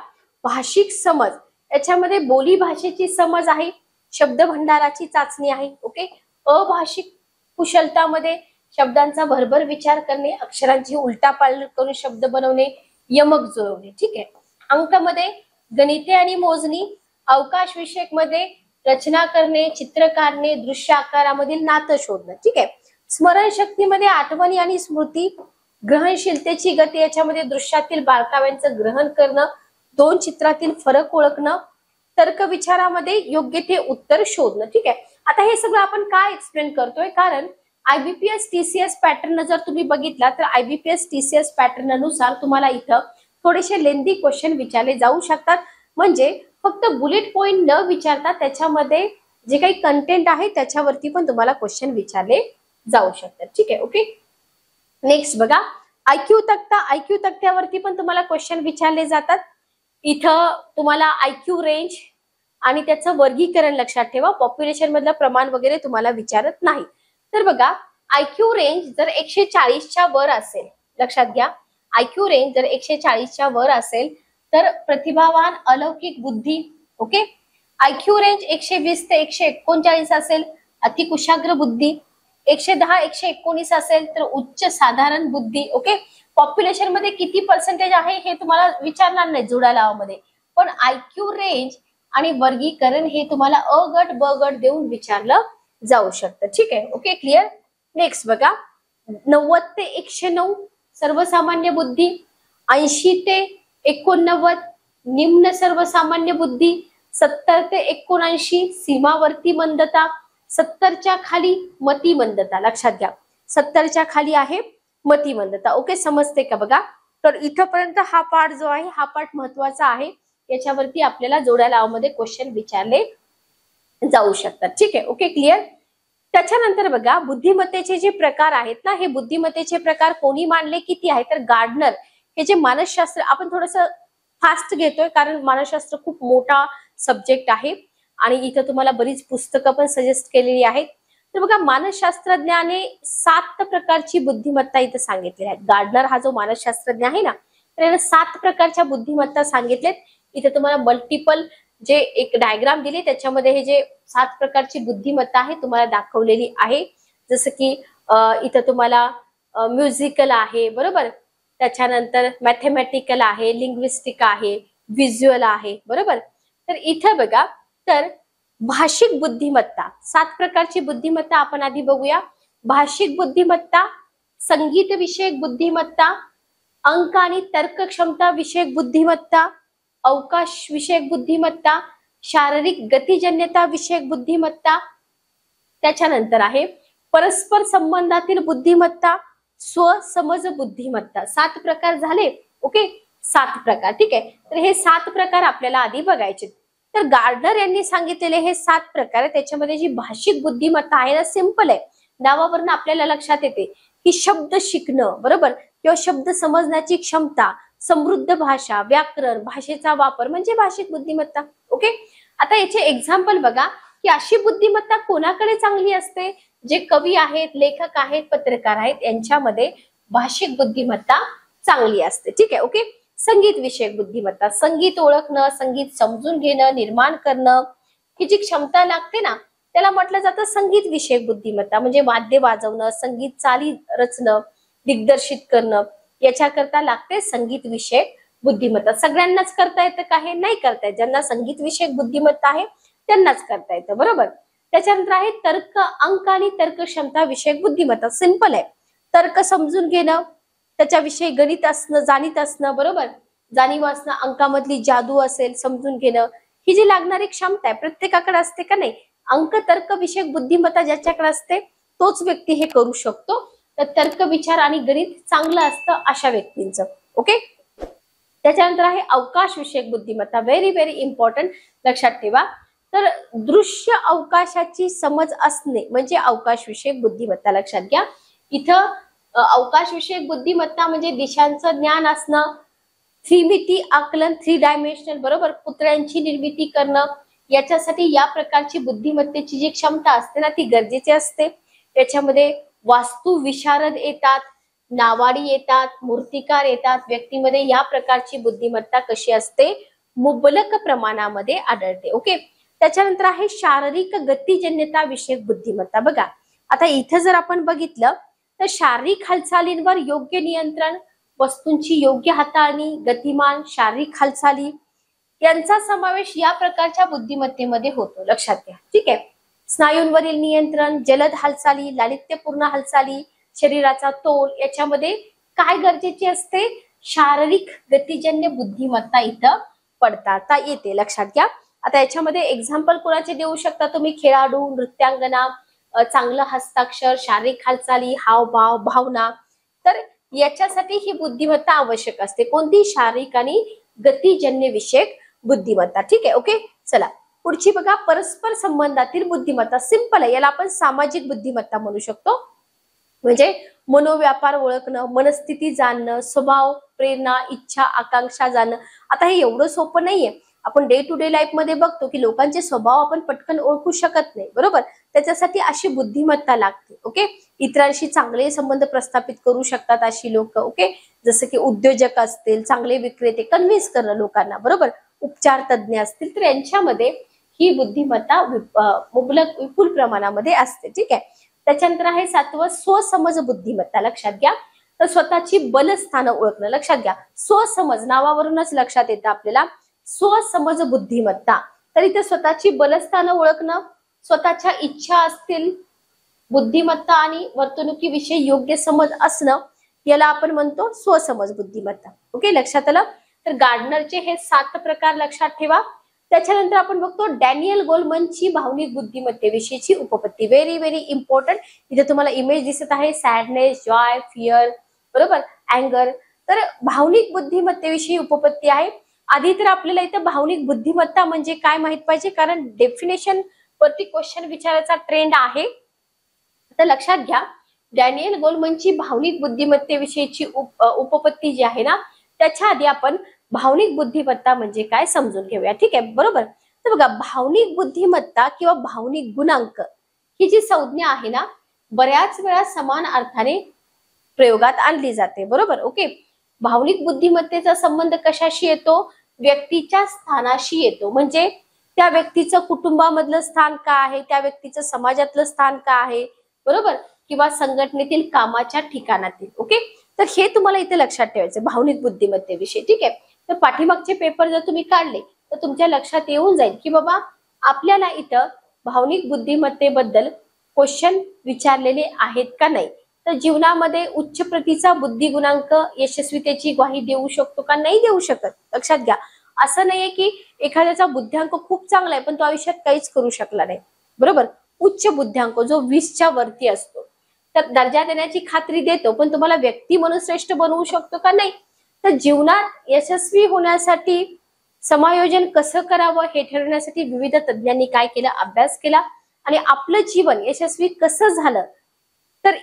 भाषिक समज याच्यामध्ये बोली भाषेची समज आहे, शब्द भंडाराची चाचणी आहे. ओके, अभाषिक कुशलतामध्ये शब्दांचा भरभर विचार करणे, अक्षरांची उलटापालट करून शब्द बनवणे, यमक जुळवणे. ठीक आहे, अंकामध्ये गणिते आणि मोजणी, अवकाश विषयक मध्ये रचना करणे, चित्र काढणे, दृश्य आकारामधील नातं शोधणं. ठीक आहे, स्मरणशक्तीमध्ये आठवणी आणि स्मृती, ग्रहणशीलतेची गती याच्यामध्ये दृश्यातील बारकाव्यांचं ग्रहण करणं, दोन चित्रातील फरक ओळखणं, तर्क विचारामध्ये योग्य ते उत्तर शोधणं. ठीक आहे, आता हे सगळं आपण काय एक्सप्लेन करतोय, कारण IBPS TCS पॅटर्न जर तुम्ही बघितला तर IBPS TCS पॅटर्न नुसार तुम्हाला इथं थोडेसे लेंदी क्वेश्चन विचारले जाऊ शकतात. म्हणजे फक्त बुलेट पॉइंट न विचारता त्याच्यामध्ये जे काही कंटेंट आहे त्याच्यावरती पण तुम्हाला क्वेश्चन विचारले जाऊ शकतात. ठीक आहे, ओके. नेक्स्ट बघा, IQ तक्ता. IQ तक्त्यावरती पण तुम्हाला क्वेश्चन विचारले जातात. इथं तुम्हाला IQ रेंज आणि त्याचं वर्गीकरण लक्षात ठेवा. पॉप्युलेशन मधलं प्रमाण वगैरे तुम्हाला विचारत नाही. तर बघा, IQ रेंज जर 140च्या वर असेल, लक्षात घ्या, IQ रेंज जर 140च्या वर असेल तर प्रतिभावान अलौकिक बुद्धी. ओके. IQ रेंज 120 ते 139 असेल अतिकुशाग्र बुद्धी. 110 119 असेल तर उच्च साधारण बुद्धी. ओके. पॉप्युलेशन मध्ये किती पर्सेंटेज आहे हे तुम्हाला विचारणार नाही जुळ्या लावामध्ये, पण IQ रेंज आणि वर्गीकरण हे तुम्हाला अ गट ब गट देऊन विचारलं जाऊ शकतं. ठीक आहे. ओके. क्लिअर. नेक्स्ट बघा, 90 ते 109 सर्वसामान्य बुद्धी. 80 ते 89 निम्न सर्वसामान्य बुद्धी. 70 ते 79 सीमावर्ती मंदता. 70च्या खाली मतिमंदता. लक्षात घ्या, 70च्या खाली आहे मतिमंदता. ओके. समजते का बघा. तर इथपर्यंत हा पार्ट जो आहे हा पार्ट महत्वाचा आहे. याच्यावरती आपल्याला जोड्या लावामध्ये क्वेश्चन विचारले जाऊ शकतात. ठीक आहे. ओके. क्लिअर. त्याच्यानंतर बघा, बुद्धिमत्तेचे जे प्रकार आहेत ना, हे बुद्धिमत्तेचे प्रकार कोणी मांडले, किती आहे, तर गार्डनर हे जे मानसशास्त्र, आपण थोडस फास्ट घेतोय कारण मानसशास्त्र खूप मोठा सब्जेक्ट आहे आणि इथं तुम्हाला बरीच पुस्तकं पण सजेस्ट केलेली आहेत. तर बघा, मानसशास्त्रज्ञाने 7 प्रकारची बुद्धिमत्ता इथं सांगितली आहे. गार्डनर हा जो मानसशास्त्रज्ञ आहे ना, तर याने 7 प्रकारच्या बुद्धिमत्ता सांगितलेत. इथे तुम्हाला मल्टिपल जे एक डायग्राम दिली त्याच्यामध्ये हे जे 7 प्रकारची बुद्धिमत्ता आहे तुम्हाला दाखवलेली आहे. जसं की इथं तुम्हाला म्युझिकल आहे, बरोबर, त्याच्यानंतर मॅथमॅटिकल आहे, लिंग्विस्टिक आहे, व्हिज्युअल आहे, बरोबर. तर इथं बघा, तर भाषिक बुद्धिमत्ता 7 प्रकारची बुद्धिमत्ता आपण आधी बघूया. भाषिक बुद्धिमत्ता, संगीत विषयक बुद्धिमत्ता, अंक आणि तर्क क्षमता विषयक बुद्धिमत्ता, अवकाश विषयक बुद्धिमत्ता, शारीरिक गतिजन्यता विषयक बुद्धिमत्ता, त्याच्यानंतर आहे परस्पर संबंधातील बुद्धिमत्ता, स्वसमज बुद्धिमत्ता. 7 प्रकार झाले. ओके. 7 प्रकार. ठीक आहे. तर हे 7 प्रकार आपल्याला आधी बघायचे. तर गार्डनर यांनी सांगितलेले हे 7 प्रकार आहे. त्याच्यामध्ये जी भाषिक बुद्धिमत्ता आहे ना, सिंपल आहे. नावावरून आपल्याला लक्षात येते की शब्द शिकणं, बरोबर, किंवा शब्द समजण्याची क्षमता, समृद्ध भाषा, व्याकरण, भाषेचा वापर म्हणजे भाषिक बुद्धिमत्ता. ओके. आता याचे एक्झाम्पल बघा की अशी बुद्धिमत्ता कोणाकडे चांगली असते, जे कवी आहेत, लेखक आहेत, पत्रकार आहेत, यांच्यामध्ये भाषिक बुद्धिमत्ता चांगली असते. ठीक आहे. ओके. संगीत विषयक बुद्धिमत्ता, संगीत ओळखणं, संगीत समजून घेणं, निर्माण करणं, ही जी क्षमता लागते ना, त्याला म्हटलं जातं संगीत विषयक बुद्धिमत्ता. म्हणजे वाद्य वाजवणं, संगीत चाली रचणं, दिग्दर्शित करणं, याच्याकरता लागते संगीत विषयक बुद्धिमत्ता. सगळ्यांनाच करता येतं का, हे नाही करता येत. ज्यांना संगीत विषयक बुद्धिमत्ता आहे त्यांनाच करता येतं, बरोबर. त्याच्यानंतर आहे तर्क, अंक आणि तर्क क्षमता विषयक बुद्धिमत्ता. सिंपल आहे. तर्क समजून घेणं, त्याच्याविषयी गणित असणं, जाणीव असणं, बरोबर, जाणीव असणं, अंकामधली जादू असेल समजून घेणं, ही जी लागणारी क्षमता आहे प्रत्येकाकडे असते का नाही. अंक तर्क विषयक बुद्धिमत्ता ज्याच्याकडे असते तोच व्यक्ती हे करू शकतो. तर तर्क, विचार आणि गणित चांगलं असतं अशा व्यक्तींचं. ओके. त्याच्यानंतर आहे अवकाश विषयक बुद्धिमत्ता. व्हेरी व्हेरी इम्पॉर्टंट, लक्षात ठेवा. तर दृश्य अवकाशाची समज असणे म्हणजे अवकाश विषयक बुद्धिमत्ता. लक्षात घ्या, इथं अवकाश विषयक बुद्धिमत्ता म्हणजे दिशांचं ज्ञान असणं, त्रिमिती आकलन, 3 डायमेन्शनल, बरोबर, पुतळ्यांची निर्मिती करणं, याच्यासाठी या प्रकारची बुद्धिमत्तेची जी क्षमता असते ना ती गरजेची असते. त्याच्यामध्ये वास्तू विशारद येतात, नावाडी येतात, मूर्तिकार येतात. व्यक्तीमध्ये या प्रकारची बुद्धिमत्ता कशी असते, मुबलक प्रमाणामध्ये आढळते. ओके. त्याच्यानंतर आहे शारीरिक गतिजन्यता विषयक बुद्धिमत्ता. बघा, आता इथं जर आपण बघितलं तर शारीरिक हालचालींवर योग्य नियंत्रण, वस्तूंची योग्य हाताळणी, गतिमान शारीरिक हालचाली यांचा समावेश या प्रकारच्या बुद्धिमत्तेमध्ये होतो. लक्षात घ्या. ठीक आहे. स्नायूंवरील नियंत्रण, जलद हालचाली, लालित्यपूर्ण हालचाली, शरीराचा तोल, याच्यामध्ये काय गरजेची असते, शारीरिक गतिजन्य बुद्धिमत्ता इथं पडता येते. लक्षात घ्या. आता याच्यामध्ये एक्झाम्पल कोणाचे देऊ शकता तुम्ही, खेळाडू, नृत्यांगना, चांगलं हस्ताक्षर, शारीरिक हालचाली, हावभाव, भावना. तर याच्यासाठी ही बुद्धिमत्ता आवश्यक असते. कोणती, शारीरिक आणि गतिजन्य विषयक बुद्धिमत्ता. ठीक आहे. ओके. चला पुढची बघा, परस्पर संबंधातील बुद्धिमत्ता. सिंपल आहे, याला आपण सामाजिक बुद्धिमत्ता म्हणू शकतो. म्हणजे मनोव्यापार ओळखणं, मनस्थिती जाणणं, स्वभाव, प्रेरणा, इच्छा, आकांक्षा जाणणं. आता हे एवढं सोपं नाहीये, आपण डे टू डे लाईफ मध्ये बघतो की लोकांचे स्वभाव आपण पटकन ओळखू शकत नाही, बरोबर. त्याच्यासाठी अशी बुद्धिमत्ता लागते. ओके, इतरांशी चांगले संबंध प्रस्थापित करू शकतात अशी लोक. ओके, जसं की उद्योजक असतील, चांगले विक्रेते, कन्व्हिन्स करणं लोकांना, बरोबर, उपचार तज्ज्ञ असतील, तर यांच्यामध्ये ही बुद्धिमत्ता मुबलक विपुल प्रमाणामध्ये असते. ठीक आहे. त्याच्यानंतर आहे 7वं स्वसमज बुद्धिमत्ता. लक्षात घ्या, तर स्वतःची बलस्थानं ओळखणं. लक्षात घ्या, स्वसमज नावावरूनच लक्षात येतं आपल्याला स्वसमज बुद्धिमत्ता. तर इथे स्वतःची बलस्थानं ओळखणं, स्वतःच्या इच्छा असतील, बुद्धिमत्ता आणि वर्तणुकीविषयी योग्य समज असणं, याला आपण म्हणतो स्वसमज बुद्धिमत्ता. ओके, लक्षात आलं. तर गार्डनरचे हे 7 प्रकार लक्षात ठेवा. त्याच्यानंतर आपण बघतो डॅनियल गोलमनची भावनिक बुद्धिमत्तेविषयीची उपपत्ती. Very very important. इथे तुम्हाला इमेज दिसत आहे, सॅडनेस, जॉय, फिअर, बरोबर, अँगर. तर भावनिक बुद्धिमत्तेविषयी उपपत्ती आहे. आधी तर आपल्याला इथं भावनिक बुद्धिमत्ता म्हणजे काय माहित पाहिजे, कारण डेफिनेशन वरती क्वेश्चन विचारायचा ट्रेंड आहे. तर लक्षात घ्या, डॅनियल गोलमनची भावनिक बुद्धिमत्तेविषयीची उपपत्ती जी आहे ना, त्याच्या आधी आपण भावनिक बुद्धिमत्ता म्हणजे काय समजून घेऊया. ठीक आहे, बरोबर. तर बघा, भावनिक बुद्धिमत्ता किंवा भावनिक गुणांक ही जी संज्ञा आहे ना, बऱ्याच वेळा समान अर्थाने प्रयोगात आणली जाते, बरोबर. ओके, भावनिक बुद्धिमत्तेचा संबंध कशाशी येतो, व्यक्तीच्या स्थानाशी येतो. म्हणजे त्या व्यक्तीचं कुटुंबामधलं स्थान काय आहे, त्या व्यक्तीचं समाजातलं स्थान काय आहे, बरोबर, किंवा संघटनेतील कामाच्या ठिकाणातील. ओके, तर हे तुम्हाला इथे लक्षात ठेवायचं भावनिक बुद्धिमत्तेविषयी. ठीक आहे. तर पाठीमागचे पेपर जर तुम्ही काढले तर तुमच्या लक्षात येऊन जाईल की बाबा आपल्याला इथं भावनिक बुद्धिमत्तेबद्दल क्वेश्चन विचारलेले आहेत का नाही. तर जीवनामध्ये उच्च प्रतीचा बुद्धी गुणांक यशस्वीतेची ग्वाही देऊ शकतो का, नाही देऊ शकत. लक्षात घ्या, असं नाहीये की एखाद्याचा बुद्ध्यांक खूप चांगला आहे पण तो आयुष्यात काहीच करू शकला नाही, बरोबर. उच्च बुद्ध्यांक जो 20च्या वरती असतो तर दर्जा देण्याची खात्री देतो, पण तुम्हाला व्यक्ती म्हणून श्रेष्ठ बनवू शकतो का, नाही. तर जीवनात यशस्वी होण्यासाठी समायोजन कसं करावं हे ठरवण्यासाठी विविध तज्ञांनी काय केलं, अभ्यास केला आणि आपलं जीवन यशस्वी कसं झालं. तर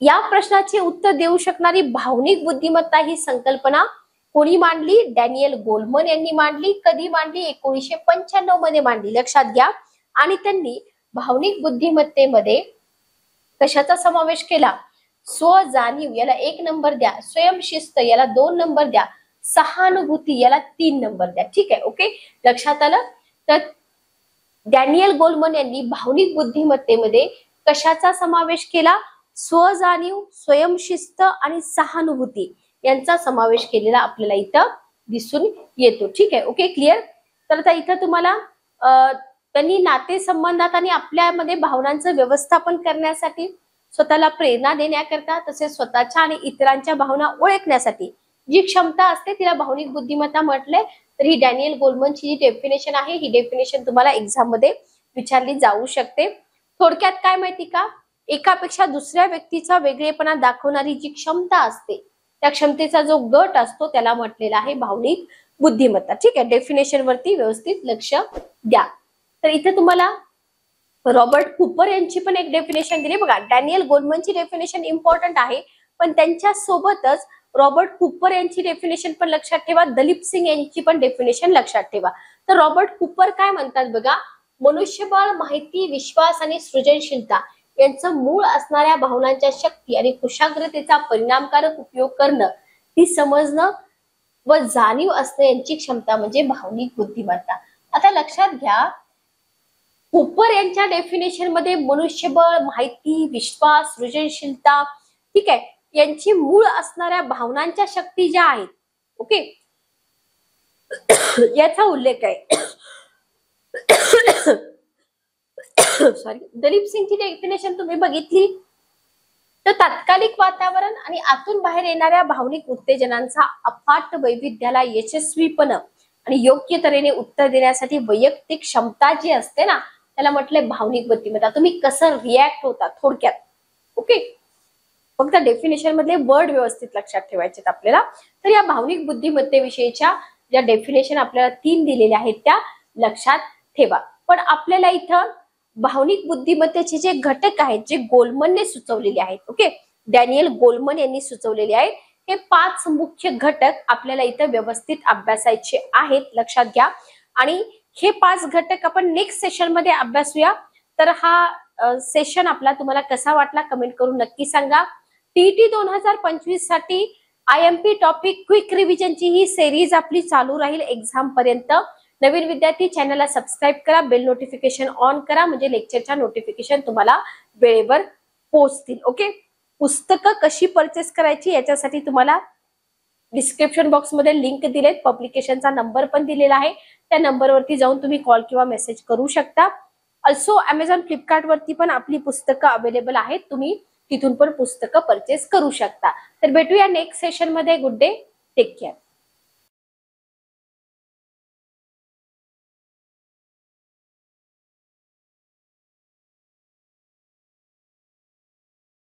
या प्रश्नाचे उत्तर देऊ शकणारी भावनिक बुद्धिमत्ता ही संकल्पना कोणी मांडली, डॅनियल गोलमन यांनी मांडली. कधी मांडली, 1995 मध्ये मांडली. लक्षात घ्या. आणि त्यांनी भावनिक बुद्धिमत्तेमध्ये कशाचा समावेश केला, स्वजाणीव याला 1 नंबर द्या, स्वयंशिस्त याला 2 नंबर द्या, सहानुभूती याला 3 नंबर द्या. ठीक आहे. ओके, लक्षात आलं. तर डॅनियल गोलमन यांनी भावनिक बुद्धिमत्तेमध्ये कशाचा समावेश केला, स्वजाणीव, स्वयंशिस्त आणि सहानुभूती यांचा समावेश केलेला आपल्याला इथं दिसून येतो. ठीक आहे. Okay, clear. तर आता इथं तुम्हाला त्यांनी नातेसंबंधात आणि आपल्यामध्ये भावनांचं व्यवस्थापन करण्यासाठी, स्वतःला प्रेरणा देण्याकरता, तसेच स्वतःच्या आणि इतरांच्या भावना ओळखण्यासाठी जी क्षमता असते तिला भावनिक बुद्धिमत्ता म्हटलंय. तर ही डॅनियल गोलमनची जी डेफिनेशन आहे, ही डेफिनेशन तुम्हाला एक्झाम मध्ये विचारली जाऊ शकते. थोडक्यात काय माहिती का, एकापेक्षा दुसऱ्या व्यक्तीचा वेगळेपणा दाखवणारी जी क्षमता असते, त्या क्षमतेचा जो गट असतो त्याला म्हटलेला आहे भावनिक बुद्धिमत्ता. ठीक आहे, डेफिनेशन वरती व्यवस्थित लक्ष द्या. तर इथे तुम्हाला रॉबर्ट कुपर यांची पण एक डेफिनेशन दिली. बघा, डॅनियल गोलमनची डेफिनेशन इम्पॉर्टंट आहे, पण त्यांच्या सोबतच रॉबर्ट कुपर यांची डेफिनेशन पण लक्षात ठेवा, दलीप सिंग यांची पण डेफिनेशन लक्षात ठेवा. तर रॉबर्ट कुपर काय म्हणतात बघा, मनुष्यबळ, माहिती, विश्वास आणि सृजनशीलता यांचं मूळ असणाऱ्या भावनांच्या शक्ती आणि कुशाग्रतेचा परिणामकारक उपयोग करणं, ती समजणं व जाणीव असणं यांची क्षमता म्हणजे भावनिक बुद्धिमत्ता. आता लक्षात घ्या, कुपर यांच्या डेफिनेशन मध्ये मनुष्यबळ, माहिती, विश्वास, सृजनशीलता, ठीक आहे, यांची मूळ असणाऱ्या भावनांच्या शक्ती ज्या आहेत, ओके, याचा उल्लेख आहे. सॉरी, दलीप सिंगची डेफिनेशन तुम्ही बघितली तर तात्कालिक वातावरण आणि आतून बाहेर येणाऱ्या भावनिक उत्तेजनांचा अफाट वैविध्याला यशस्वीपणे आणि योग्य तऱ्हेने उत्तर देण्यासाठी वैयक्तिक क्षमता जी असते ना, त्याला म्हटलंय भावनिक बुद्धिमत्ता. तुम्ही कसं रिॲक्ट होता थोडक्यात. ओके, फक्त डेफिनेशन मधले वर्ड व्यवस्थित लक्षात ठेवायचे आपल्याला. तर या भावनिक बुद्धिमत्तेविषयीच्या ज्या डेफिनेशन आपल्याला 3 दिलेल्या आहेत त्या लक्षात ठेवा. पण आपल्याला इथं भावनिक बुद्धिमत्तेचे जे घटक आहेत जे गोलमनने सुचवलेले आहेत, ओके, डॅनियल गोलमन यांनी सुचवलेले आहेत, हे 5 मुख्य घटक आपल्याला इथं व्यवस्थित अभ्यासायचे आहेत. लक्षात घ्या. आणि हे 5 घटक आपण नेक्स्ट सेशन मध्ये अभ्यासूया. तर हा सेशन आपला तुम्हाला कसा वाटला कमेंट करून नक्की सांगा. टीईटी 2025 साठी IMP टॉपिक क्विक रिव्हिजनची ही सिरीज आपली चालू राहील एक्झाम पर्यंत. नवीन विद्यार्थी चॅनलला सबस्क्राईब करा, बेल नोटिफिकेशन ऑन करा, म्हणजे लेक्चरच्या नोटिफिकेशन तुम्हाला वेळेवर पोहोचतील. ओके. पुस्तकं कशी परचेस करायची याच्यासाठी तुम्हाला डिस्क्रिप्शन बॉक्स मध्ये लिंक दिलेत, पब्लिकेशनचा नंबर पण दिलेला आहे. त्या नंबरवरती जाऊन तुम्ही कॉल किंवा मेसेज करू शकता. ऑल्सो अमेझॉन, फ्लिपकार्ट वरती पण आपली पुस्तकं अवेलेबल आहेत, तुम्ही तिथून पण पुस्तकं परचेस करू शकता. तर भेटूया नेक्स्ट सेशन मध्ये. Good day, take care.